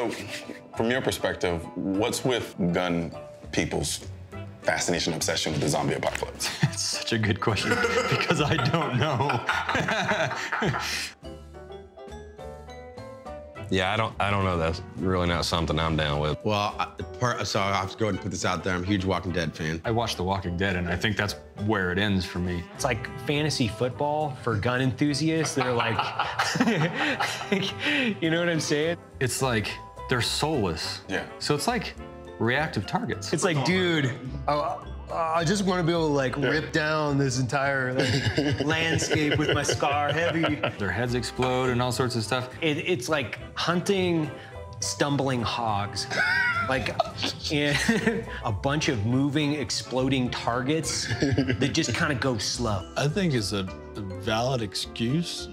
So, from your perspective, what's with gun people's fascination, obsession with the zombie apocalypse? It's such a good question because I don't know. Yeah, I don't know. That's really not something I'm down with. Well, so I have to go ahead and put this out there. I'm a huge Walking Dead fan. I watched The Walking Dead, and I think that's where it ends for me. It's like fantasy football for gun enthusiasts. They're like, you know what I'm saying? It's like they're soulless. Yeah. So it's like reactive targets. It's like, dude, I just want to be able to like rip down this entire landscape with my scar heavy. Their heads explode and all sorts of stuff. It's like hunting stumbling hogs. Like a bunch of moving, exploding targets that just kind of go slow. I think it's a valid excuse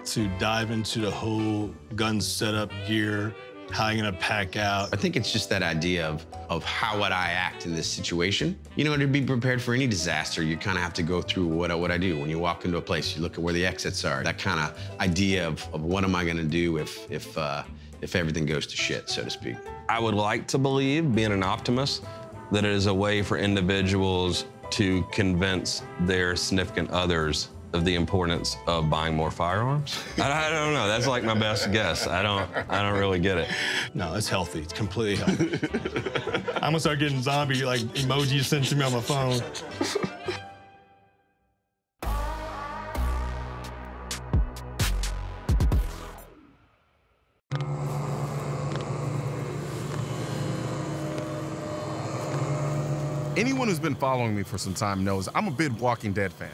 to dive into the whole gun setup gear, how you're gonna pack out. I think it's just that idea of how would I act in this situation. You know, to be prepared for any disaster, you kind of have to go through what I do. When you walk into a place, you look at where the exits are. That kind of idea of what am I gonna do if everything goes to shit, so to speak. I would like to believe, being an optimist, that it is a way for individuals to convince their significant others of the importance of buying more firearms. I don't know. That's like my best guess. I don't really get it. No, it's healthy. It's completely healthy. I'm gonna start getting zombie like emojis sent to me on my phone. Anyone who's been following me for some time knows I'm a big Walking Dead fan.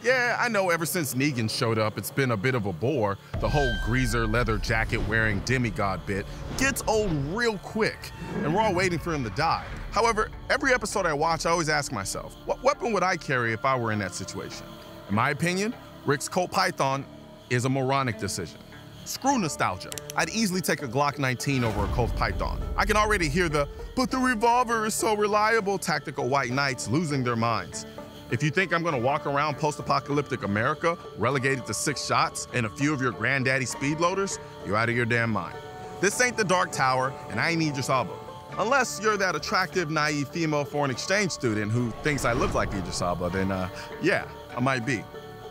Yeah, I know ever since Negan showed up, it's been a bit of a bore. The whole greaser leather jacket wearing demigod bit gets old real quick, and we're all waiting for him to die. However, every episode I watch, I always ask myself, what weapon would I carry if I were in that situation? In my opinion, Rick's Colt Python is a moronic decision. Screw nostalgia. I'd easily take a Glock 19 over a Colt Python. I can already hear but the revolver is so reliable tactical white knights losing their minds. If you think I'm gonna walk around post-apocalyptic America, relegated to 6 shots and a few of your granddaddy speed loaders, you're out of your damn mind. This ain't the Dark Tower, and I ain't Idris Elba. Unless you're that attractive, naive female foreign exchange student who thinks I look like Idris Elba, then yeah, I might be.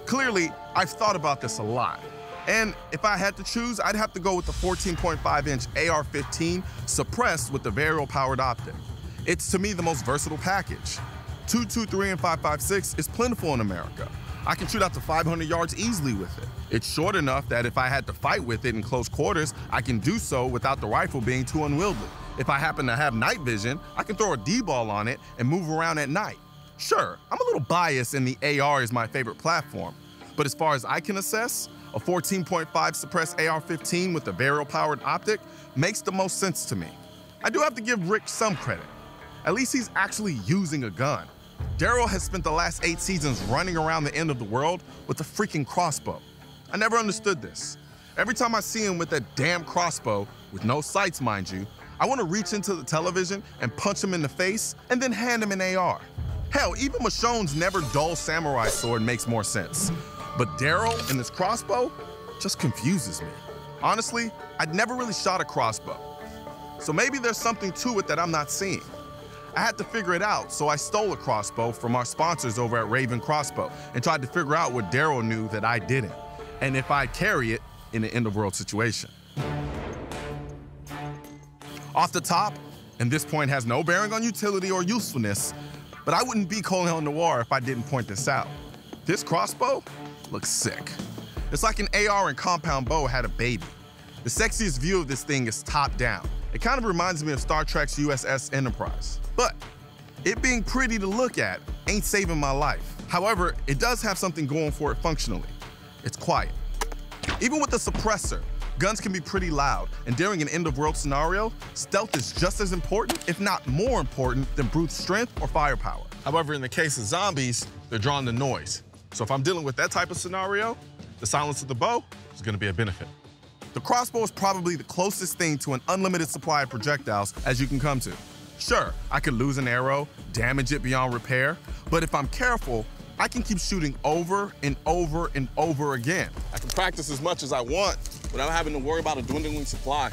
Clearly, I've thought about this a lot. And if I had to choose, I'd have to go with the 14.5-inch AR-15 suppressed with the variable-powered optic. It's, to me, the most versatile package. 223 and 5.56 is plentiful in America. I can shoot out to 500 yards easily with it. It's short enough that if I had to fight with it in close quarters, I can do so without the rifle being too unwieldy. If I happen to have night vision, I can throw a D-ball on it and move around at night. Sure, I'm a little biased and the AR is my favorite platform, but as far as I can assess, a 14.5 suppressed AR-15 with a variable-powered optic makes the most sense to me. I do have to give Rick some credit. At least he's actually using a gun. Daryl has spent the last 8 seasons running around the end of the world with a freaking crossbow. I never understood this. Every time I see him with that damn crossbow, with no sights, mind you, I want to reach into the television and punch him in the face and then hand him an AR. Hell, even Michonne's never dull samurai sword makes more sense. But Daryl and this crossbow just confuses me. Honestly, I'd never really shot a crossbow. So maybe there's something to it that I'm not seeing. I had to figure it out, so I stole a crossbow from our sponsors over at Raven Crossbow and tried to figure out what Daryl knew that I didn't, and if I'd carry it in an end-of-world situation. Off the top, and this point has no bearing on utility or usefulness, but I wouldn't be Colion Noir if I didn't point this out. This crossbow looks sick. It's like an AR and compound bow had a baby. The sexiest view of this thing is top down. It kind of reminds me of Star Trek's USS Enterprise. But it being pretty to look at ain't saving my life. However, it does have something going for it functionally. It's quiet. Even with the suppressor, guns can be pretty loud, and during an end-of-world scenario, stealth is just as important, if not more important, than brute strength or firepower. However, in the case of zombies, they're drawn to noise. So if I'm dealing with that type of scenario, the silence of the bow is gonna be a benefit. The crossbow is probably the closest thing to an unlimited supply of projectiles as you can come to. Sure, I could lose an arrow, damage it beyond repair, but if I'm careful, I can keep shooting over and over and over again. I can practice as much as I want without having to worry about a dwindling supply.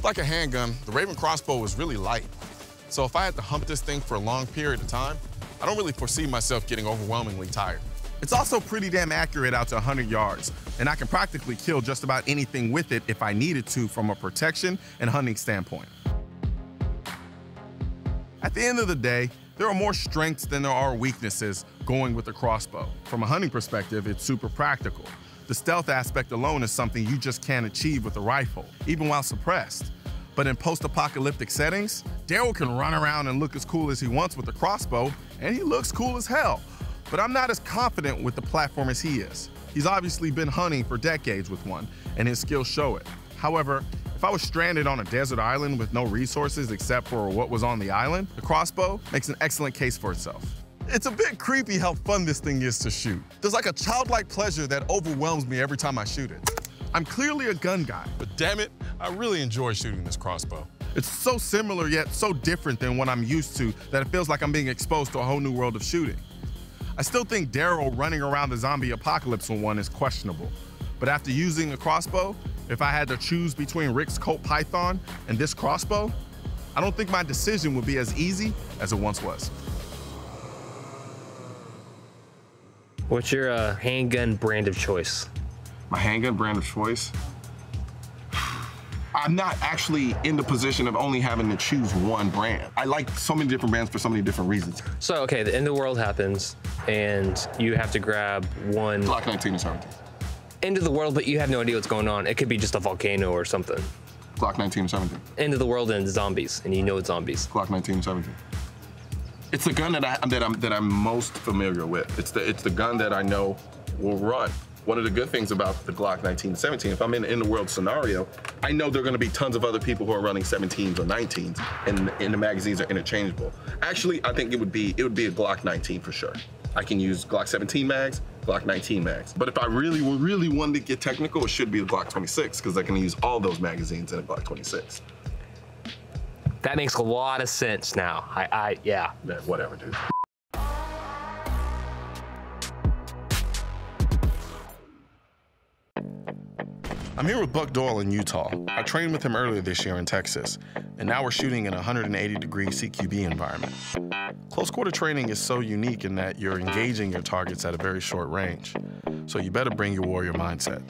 Like a handgun, the Raven crossbow is really light. So if I had to hump this thing for a long period of time, I don't really foresee myself getting overwhelmingly tired. It's also pretty damn accurate out to 100 yards, and I can practically kill just about anything with it if I needed to from a protection and hunting standpoint. At the end of the day, there are more strengths than there are weaknesses going with the crossbow. From a hunting perspective, it's super practical. The stealth aspect alone is something you just can't achieve with a rifle, even while suppressed. But in post-apocalyptic settings, Daryl can run around and look as cool as he wants with a crossbow, and he looks cool as hell. But I'm not as confident with the platform as he is. He's obviously been hunting for decades with one, and his skills show it. However, if I was stranded on a desert island with no resources except for what was on the island, the crossbow makes an excellent case for itself. It's a bit creepy how fun this thing is to shoot. There's like a childlike pleasure that overwhelms me every time I shoot it. I'm clearly a gun guy, but damn it, I really enjoy shooting this crossbow. It's so similar yet so different than what I'm used to that it feels like I'm being exposed to a whole new world of shooting. I still think Daryl running around the zombie apocalypse with one is questionable. But after using a crossbow, if I had to choose between Rick's Colt Python and this crossbow, I don't think my decision would be as easy as it once was. What's your handgun brand of choice? My handgun brand of choice? I'm not actually in the position of only having to choose one brand. I like so many different brands for so many different reasons. So, okay, the end of the world happens, and you have to grab one. Glock 19 or 17. End of the world, but you have no idea what's going on. It could be just a volcano or something. Glock 19 or 17. End of the world and zombies, and you know it's zombies. Glock 19 or 17. It's the gun that I'm most familiar with. It's the gun that I know will run. One of the good things about the Glock 19-17, if I'm in the world scenario, I know there are gonna be tons of other people who are running 17s or 19s, and the magazines are interchangeable. Actually, I think it would be a Glock 19 for sure. I can use Glock 17 mags, Glock 19 mags. But if I really wanted to get technical, it should be the Glock 26, because I can use all those magazines in a Glock 26. That makes a lot of sense now. Yeah. Man, whatever, dude. I'm here with Buck Doyle in Utah. I trained with him earlier this year in Texas, and now we're shooting in a 180-degree CQB environment. Close quarter training is so unique in that you're engaging your targets at a very short range, so you better bring your warrior mindset.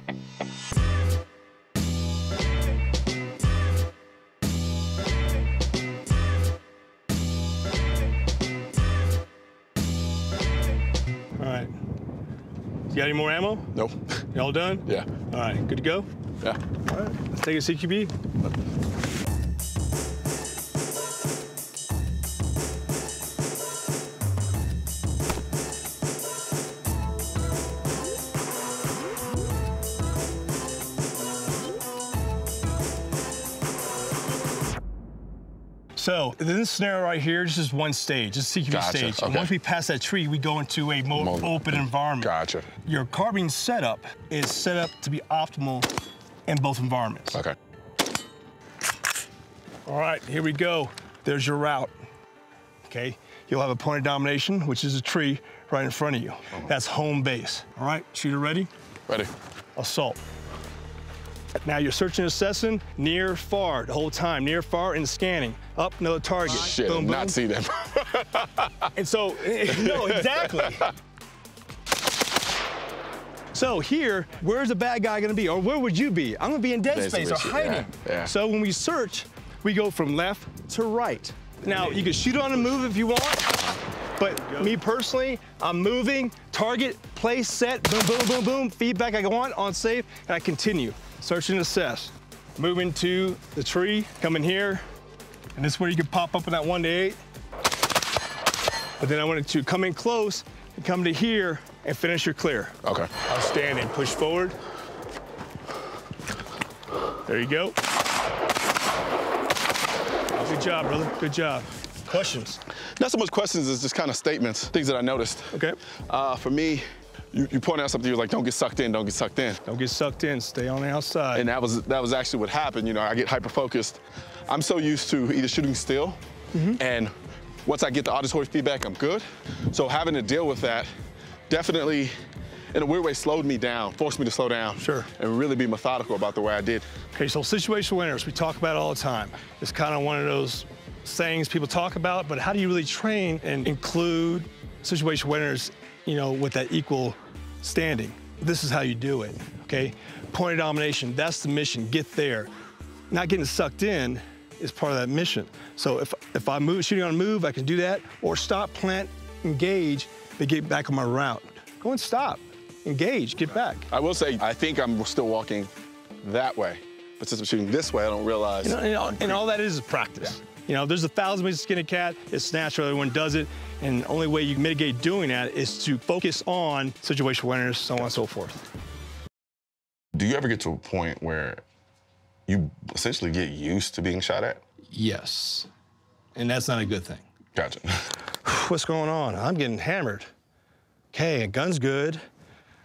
All right. You got any more ammo? Nope. You all done? Yeah. All right, good to go? Yeah. All right, let's take a CQB. So in this scenario right here, this is one stage, this is CQB Gotcha, stage. okay. And once we pass that tree, we go into a more open environment. Gotcha. Your carbine setup is set up to be optimal in both environments. Okay. All right, here we go. There's your route, okay? You'll have a point of domination, which is a tree right in front of you. That's home base. All right, shooter ready? Ready. Assault. Now you're searching and assessing near, far the whole time. Near, far, and scanning. Up, another target. Shit, boom, boom. not see them. And so, no, exactly. So here, where's the bad guy gonna be? Or where would you be? I'm gonna be in dead space or hiding. Yeah. So when we search, we go from left to right. Now, you can shoot on the move if you want, but me personally, I'm moving, target, place, set, boom, boom, boom, boom, feedback I want, on safe, and I continue. Search and assess. Moving to the tree, come in here, and this is where you can pop up in that 1 to 8. But then I wanted to come in close and come to here and finish your clear. Okay. Outstanding. Push forward. There you go. Good job, brother. Good job. Questions? Not so much questions as just kind of statements, things that I noticed. Okay. For me, you pointed out something, you were like, don't get sucked in, don't get sucked in. Don't get sucked in, stay on the outside. And that was actually what happened. You know, I get hyper-focused. I'm so used to either shooting still, and once I get the auditory feedback, I'm good. So having to deal with that definitely in a weird way, slowed me down, forced me to slow down. Sure. And really be methodical about the way I did. Okay, so situational awareness, we talk about it all the time. It's kind of one of those sayings people talk about, but how do you really train and include situational awareness, you know, with that equal standing? This is how you do it, okay? Point of domination, that's the mission, get there. Not getting sucked in is part of that mission. So if I'm shooting on a move, I can do that, or stop, plant, engage, but get back on my route. Go and stop, engage, get back. I will say, I think I'm still walking that way, but since I'm shooting this way, I don't realize. And all that is practice. Yeah. You know, there's 1,000 ways to skin a cat. It's natural, everyone does it. And the only way you mitigate doing that is to focus on situational awareness, so on and so forth. Do you ever get to a point where you essentially get used to being shot at? Yes, and that's not a good thing. Gotcha. What's going on? I'm getting hammered. Okay, a gun's good.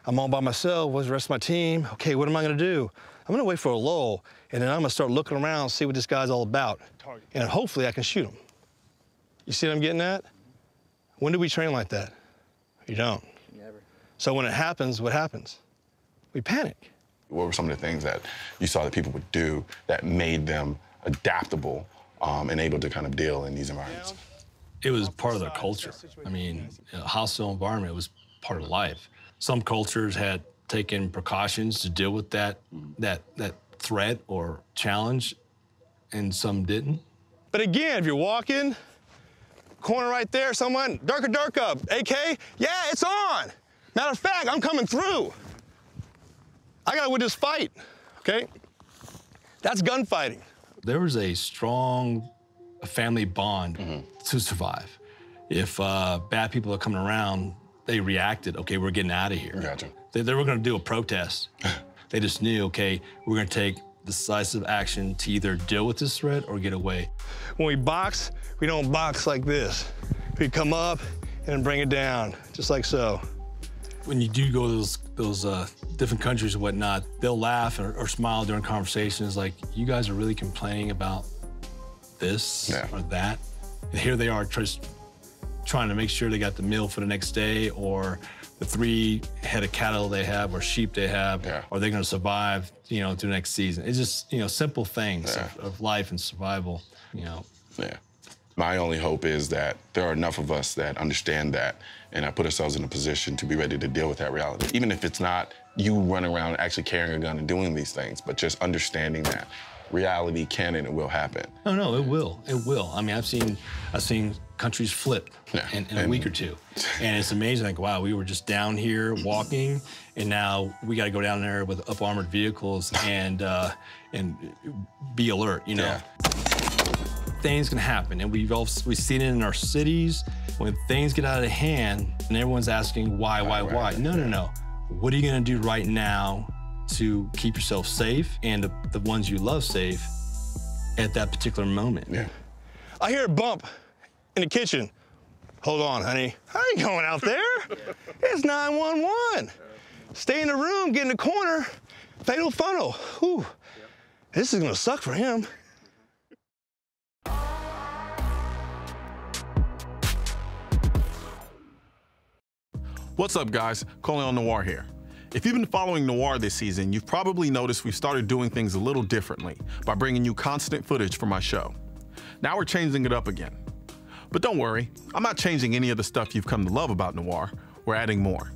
I'm all by myself. What's the rest of my team? Okay, what am I gonna do? I'm gonna wait for a lull, and then I'm gonna start looking around, see what this guy's all about. And hopefully I can shoot him. You see what I'm getting at? When do we train like that? You don't. Never. So when it happens, what happens? We panic. What were some of the things that you saw that people would do that made them adaptable and able to kind of deal in these environments? It was part of their culture. I mean, a hostile environment was part of life. Some cultures had taken precautions to deal with that threat or challenge, and some didn't. But again, if you're walking, corner right there, someone, darker, AK, yeah, it's on. Matter of fact, I'm coming through. I gotta win this fight, okay? That's gunfighting. There was a strong family bond to survive. If bad people are coming around, they reacted, okay, we're getting out of here. Gotcha. They were gonna do a protest. They just knew, okay, we're gonna take decisive action to either deal with this threat or get away. When we box, we don't box like this. We come up and then bring it down, just like so. When you do go to those different countries and whatnot, they'll laugh or smile during conversations like, you guys are really complaining about this or that. And here they are just trying to make sure they got the meal for the next day, or the 3 head of cattle they have or sheep they have, are they gonna survive, you know, through the next season? It's just, you know, simple things of life and survival, you know. Yeah. My only hope is that there are enough of us that understand that and put ourselves in a position to be ready to deal with that reality. Even if it's not you running around actually carrying a gun and doing these things, but just understanding that reality can and it will happen. No, it will. It will. I mean, I've seen countries flip in a week or two. And it's amazing, like, wow, we were just down here walking, and now we got to go down there with up-armored vehicles and be alert, you know? Yeah. Things can happen, and we've seen it in our cities when things get out of hand and everyone's asking why. No. What are you gonna do right now to keep yourself safe and the ones you love safe at that particular moment? Yeah. I hear a bump in the kitchen. Hold on, honey. I ain't going out there. It's 911. Stay in the room, get in the corner. Fatal funnel. Whew. This is gonna suck for him. What's up, guys? Colion Noir here. If you've been following Noir this season, you've probably noticed we've started doing things a little differently by bringing you constant footage for my show. Now we're changing it up again. But don't worry, I'm not changing any of the stuff you've come to love about Noir. We're adding more.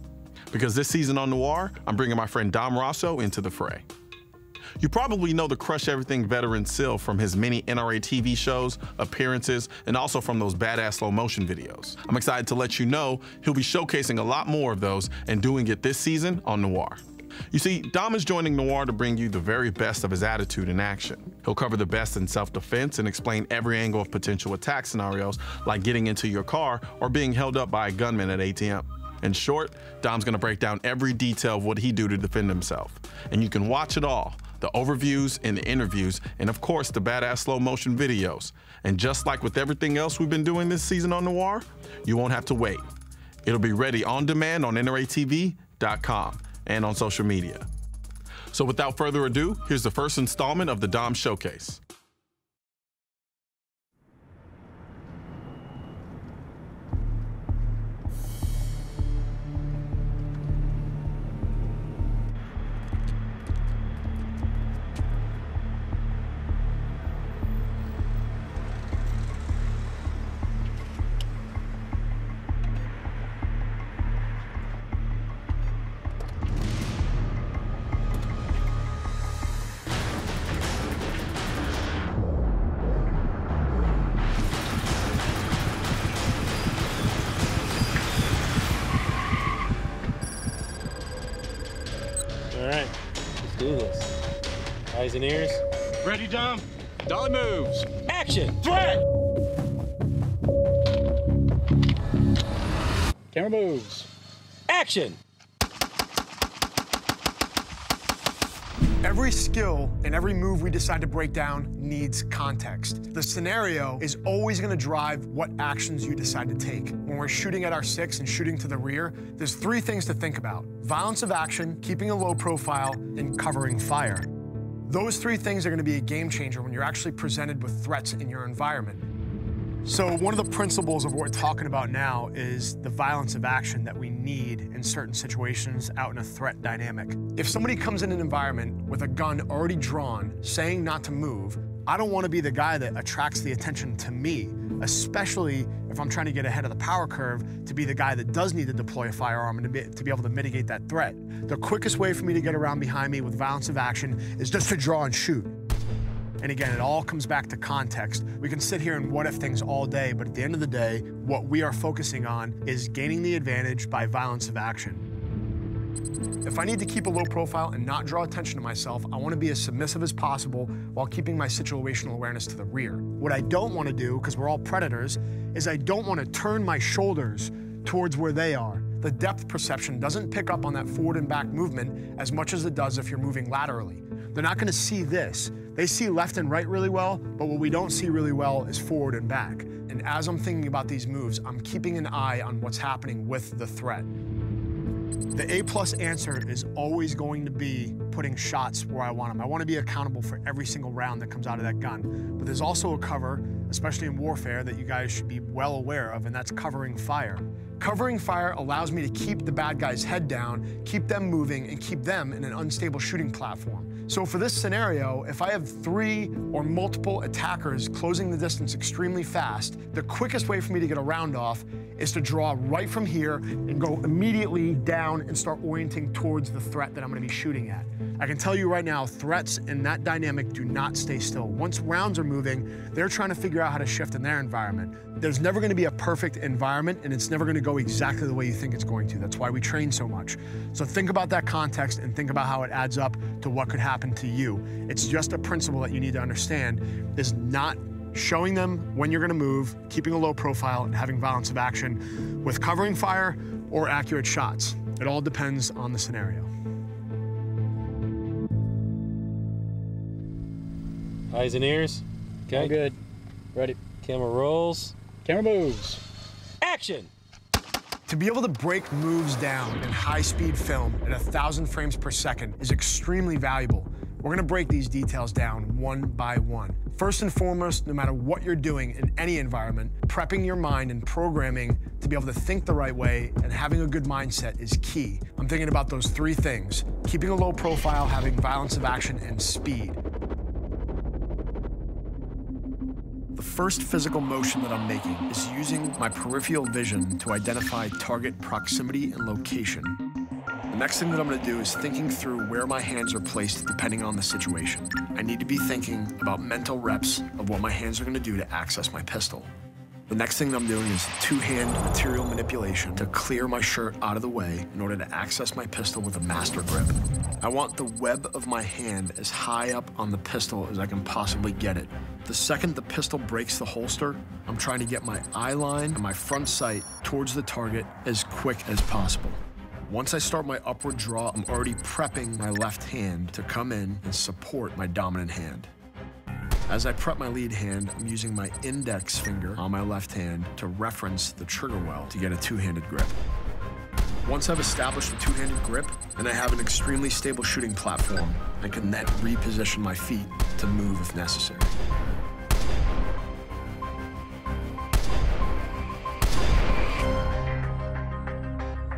Because this season on Noir, I'm bringing my friend Dom Raso into the fray. You probably know the Crush Everything veteran SEAL from his many NRATV shows, appearances, and also from those badass slow motion videos. I'm excited to let you know he'll be showcasing a lot more of those and doing it this season on Noir. You see, Dom is joining Noir to bring you the very best of his attitude in action. He'll cover the best in self-defense and explain every angle of potential attack scenarios, like getting into your car or being held up by a gunman at ATM. In short, Dom's gonna break down every detail of what he do to defend himself. And you can watch it all, the overviews and the interviews, and of course the badass slow motion videos. And just like with everything else we've been doing this season on Noir, you won't have to wait. It'll be ready on demand on NRATV.com and on social media. So without further ado, here's the first installment of the Dom Showcase. Eyes and ears. Ready, Dom? Dolly moves. Action. Threat. Camera moves. Action. Every skill and every move we decide to break down needs context. The scenario is always going to drive what actions you decide to take. When we're shooting at our 6 and shooting to the rear, there's 3 things to think about: violence of action, keeping a low profile, and covering fire. Those 3 things are going to be a game changer when you're actually presented with threats in your environment. So one of the principles of what we're talking about now is the violence of action that we need in certain situations out in a threat dynamic. If somebody comes in an environment with a gun already drawn, saying not to move, I don't want to be the guy that attracts the attention to me, especially if I'm trying to get ahead of the power curve, to be the guy that does need to deploy a firearm and to be able to mitigate that threat. The quickest way for me to get around behind me with violence of action is just to draw and shoot. And again, it all comes back to context. We can sit here and what if things all day, but at the end of the day, what we are focusing on is gaining the advantage by violence of action. If I need to keep a low profile and not draw attention to myself, I want to be as submissive as possible while keeping my situational awareness to the rear. What I don't want to do, because we're all predators, is I don't want to turn my shoulders towards where they are. The depth perception doesn't pick up on that forward and back movement as much as it does if you're moving laterally. They're not going to see this. They see left and right really well, but what we don't see really well is forward and back. And as I'm thinking about these moves, I'm keeping an eye on what's happening with the threat. The A+ answer is always going to be putting shots where I want them. I want to be accountable for every single round that comes out of that gun. But there's also a cover, especially in warfare, that you guys should be well aware of, and that's covering fire. Covering fire allows me to keep the bad guy's head down, keep them moving, and keep them in an unstable shooting platform. So for this scenario, if I have 3 or multiple attackers closing the distance extremely fast, the quickest way for me to get a round off is to draw right from here and go immediately down and start orienting towards the threat that I'm going to be shooting at. I can tell you right now, threats in that dynamic do not stay still. Once rounds are moving, they're trying to figure out how to shift in their environment. There's never going to be a perfect environment, and it's never going to go exactly the way you think it's going to. That's why we train so much. So think about that context and think about how it adds up to what could happen to you. It's just a principle that you need to understand, is not showing them when you're going to move, keeping a low profile, and having violence of action with covering fire or accurate shots. It all depends on the scenario. Eyes and ears. Okay. All good. Ready. Camera rolls. Camera moves. Action. To be able to break moves down in high-speed film at 1,000 frames per second is extremely valuable. We're going to break these details down one by one. First and foremost, no matter what you're doing in any environment, prepping your mind and programming to be able to think the right way and having a good mindset is key. I'm thinking about those 3 things: keeping a low profile, having violence of action, and speed. The first physical motion that I'm making is using my peripheral vision to identify target proximity and location. The next thing that I'm going to do is thinking through where my hands are placed depending on the situation. I need to be thinking about mental reps of what my hands are going to do to access my pistol. The next thing that I'm doing is 2-hand material manipulation to clear my shirt out of the way in order to access my pistol with a master grip. I want the web of my hand as high up on the pistol as I can possibly get it. The second the pistol breaks the holster, I'm trying to get my eye line and my front sight towards the target as quick as possible. Once I start my upward draw, I'm already prepping my left hand to come in and support my dominant hand. As I prep my lead hand, I'm using my index finger on my left hand to reference the trigger well to get a 2-handed grip. Once I've established a 2-handed grip and I have an extremely stable shooting platform, I can then reposition my feet to move if necessary.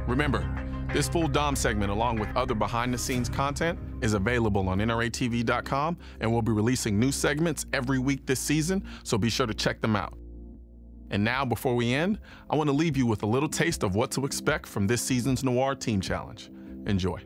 Remember, this full Dom segment, along with other behind-the-scenes content, is available on NRATV.com, and we'll be releasing new segments every week this season, so be sure to check them out. And now, before we end, I want to leave you with a little taste of what to expect from this season's Noir Team Challenge. Enjoy.